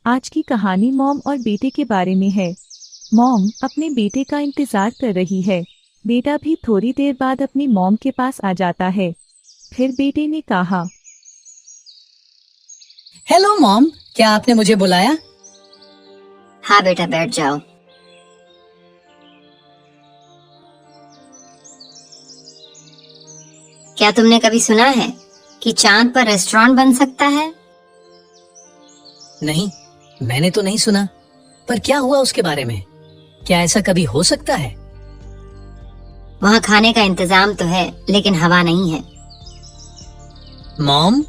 आज की कहानी मॉम और बेटे के बारे में है। मॉम अपने बेटे का इंतजार कर रही है। बेटा भी थोड़ी देर बाद अपनी मॉम के पास आ जाता है। फिर बेटे ने कहा, हेलो मॉम, क्या आपने मुझे बुलाया? हाँ बेटा, बैठ जाओ। क्या तुमने कभी सुना है कि चांद पर रेस्टोरेंट बन सकता है? नहीं, मैंने तो नहीं सुना। पर क्या हुआ उसके बारे में? क्या ऐसा कभी हो सकता है? वहाँ खाने का इंतजाम तो है, लेकिन हवा नहीं है। मॉम,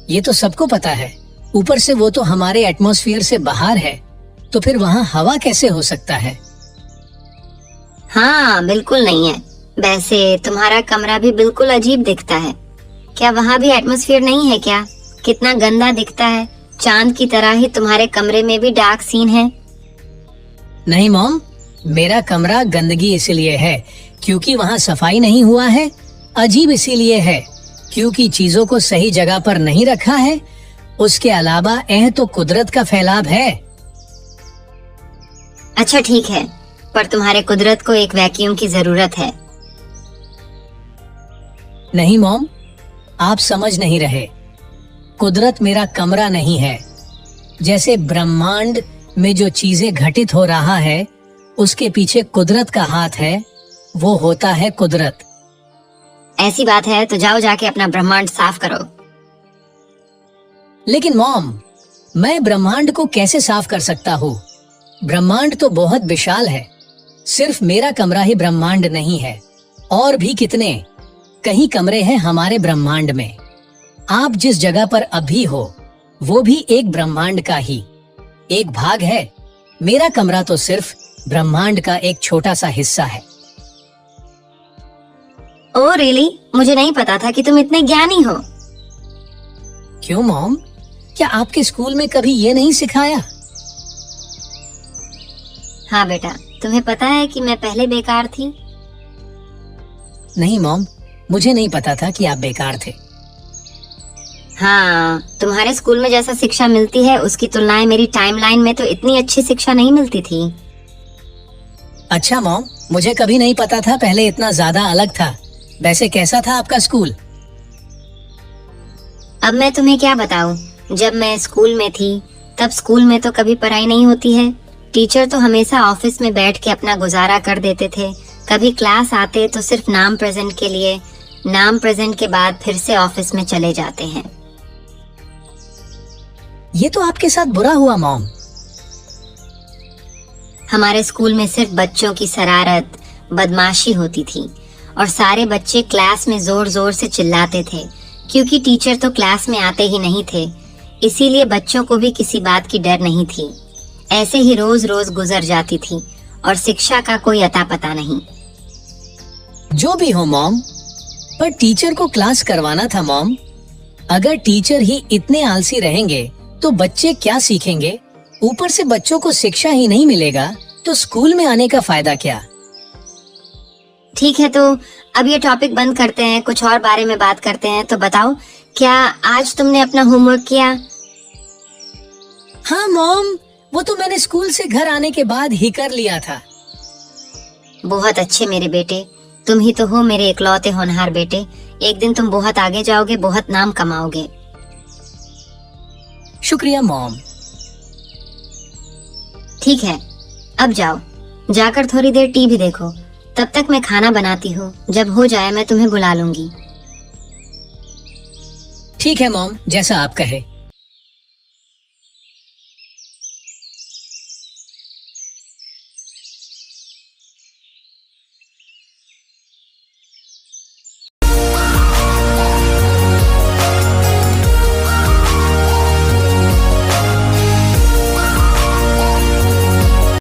ये तो सबको पता है। ऊपर से वो तो हमारे एटमॉस्फेयर से बाहर है, तो फिर वहाँ हवा कैसे हो सकता है? हाँ, बिल्कुल नहीं है। वैसे तुम्हारा कमरा भी बिल्कुल अजीब दिखता है। क्या वहाँ भी एटमॉस्फेयर नहीं है क्या? कितना गंदा दिखता है। चांद की तरह ही तुम्हारे कमरे में भी डार्क सीन है। नहीं मॉम, मेरा कमरा गंदगी इसीलिए है क्योंकि वहाँ सफाई नहीं हुआ है। अजीब इसीलिए है क्योंकि चीजों को सही जगह पर नहीं रखा है। उसके अलावा यह तो कुदरत का फैलाव है। अच्छा ठीक है, पर तुम्हारे कुदरत को एक वैक्यूम की जरूरत है। नहीं मॉम, आप समझ नहीं रहे। कुदरत मेरा कमरा नहीं है। जैसे ब्रह्मांड में जो चीजें घटित हो रहा है, उसके पीछे कुदरत का हाथ है। वो होता है कुदरत। ऐसी बात है तो जाओ जाके अपना ब्रह्मांड साफ करो। लेकिन मॉम, मैं ब्रह्मांड को कैसे साफ कर सकता हूँ? ब्रह्मांड तो बहुत विशाल है। सिर्फ मेरा कमरा ही ब्रह्मांड नहीं है, और भी कितने कई कमरे हैं हमारे ब्रह्मांड में। आप जिस जगह पर अभी हो, वो भी एक ब्रह्मांड का ही एक भाग है। मेरा कमरा तो सिर्फ ब्रह्मांड का एक छोटा सा हिस्सा है। Oh really? मुझे नहीं पता था कि तुम इतने ज्ञानी हो। क्यों मॉम, क्या आपके स्कूल में कभी ये नहीं सिखाया? हाँ बेटा, तुम्हें पता है कि मैं पहले बेकार थी। नहीं मॉम, मुझे नहीं पता था कि आप बेकार थे। हाँ, तुम्हारे स्कूल में जैसा शिक्षा मिलती है उसकी तुलनाएं मेरी टाइमलाइन में तो इतनी अच्छी शिक्षा नहीं मिलती थी। अच्छा मॉम, मुझे कभी नहीं पता था पहले इतना ज्यादा अलग था। वैसे कैसा था आपका स्कूल? अब मैं तुम्हें क्या बताऊं? जब मैं स्कूल में थी तब स्कूल में तो कभी पढ़ाई नहीं होती है। टीचर तो हमेशा ऑफिस में बैठ के अपना गुजारा कर देते थे। कभी क्लास आते तो सिर्फ नाम प्रेजेंट के लिए, नाम प्रेजेंट के बाद फिर से ऑफिस में चले जाते हैं। ये तो आपके साथ बुरा हुआ मॉम। हमारे स्कूल में सिर्फ बच्चों की शरारत, बदमाशी होती थी और सारे बच्चे क्लास में जोर जोर से चिल्लाते थे क्योंकि टीचर तो क्लास में आते ही नहीं थे। इसीलिए बच्चों को भी किसी बात की डर नहीं थी। ऐसे ही रोज रोज गुजर जाती थी और शिक्षा का कोई अता पता नहीं। जो भी हो मॉम, पर टीचर को क्लास करवाना था मॉम। अगर टीचर ही इतने आलसी रहेंगे तो बच्चे क्या सीखेंगे? ऊपर से बच्चों को शिक्षा ही नहीं मिलेगा तो स्कूल में आने का फायदा क्या? ठीक है, तो अब ये टॉपिक बंद करते हैं, कुछ और बारे में बात करते हैं। तो बताओ, क्या आज तुमने अपना होमवर्क किया? हाँ मॉम, वो तो मैंने स्कूल से घर आने के बाद ही कर लिया था। बहुत अच्छे मेरे बेटे, तुम ही तो हो मेरे इकलौते होनहार बेटे। एक दिन तुम बहुत आगे जाओगे, बहुत नाम कमाओगे। शुक्रिया मॉम। ठीक है, अब जाओ, जाकर थोड़ी देर टीवी देखो। तब तक मैं खाना बनाती हूँ। जब हो जाए मैं तुम्हें बुला लूंगी। ठीक है मॉम, जैसा आप कहे।